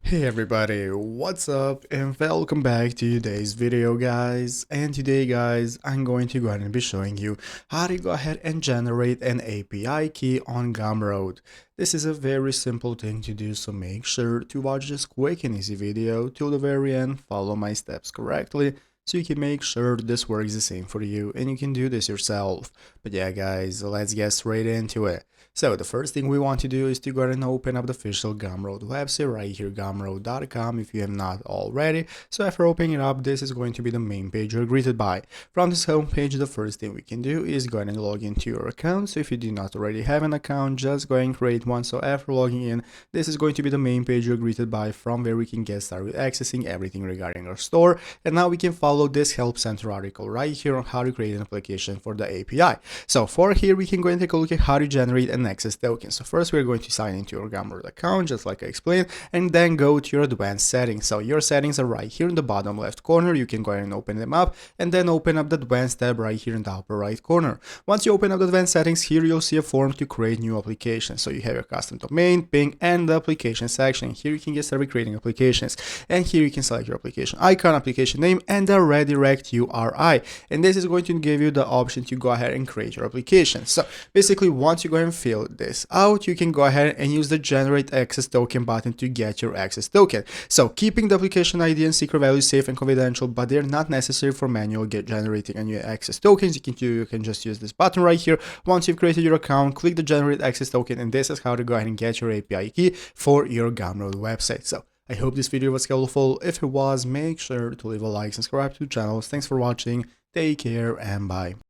Hey everybody, what's up and welcome back to today's video guys. And today guys, I'm going to go ahead and be showing you how to go ahead and generate an API key on Gumroad. This is a very simple thing to do, so make sure to watch this quick and easy video till the very end, follow my steps correctly, so you can make sure this works the same for you and you can do this yourself. But yeah guys, let's get straight into it. So the first thing we want to do is to go ahead and open up the official Gumroad website right here, gumroad.com, if you have not already. So after opening it up, this is going to be the main page you're greeted by. From this home page, the first thing we can do is go ahead and log into your account. So if you do not already have an account, just go ahead and create one. So after logging in, this is going to be the main page you're greeted by, from where we can get started accessing everything regarding our store. And now we can follow this help center article right here on how to create an application for the API. So for here, we can go and take a look at how to generate an access token. So first we're going to sign into your Gumroad account, just like I explained, and then go to your advanced settings. So your settings are right here in the bottom left corner. You can go ahead and open them up and then open up the advanced tab right here in the upper right corner. Once you open up the advanced settings, here you'll see a form to create new applications. So you have your custom domain, ping, and the application section. Here you can get started creating applications, and here you can select your application icon, application name, and the redirect URI. And this is going to give you the option to go ahead and create your application. So basically, once you go ahead and fill this out, you can go ahead and use the generate access token button to get your access token. So keeping the application ID and secret value safe and confidential, but they're not necessary for manual generating a new access tokens. You can just use this button right here. Once you've created your account, click the generate access token, and this is how to go ahead and get your API key for your Gumroad website. So I hope this video was helpful. If it was, make sure to leave a like, subscribe to the channel. Thanks for watching. Take care and bye.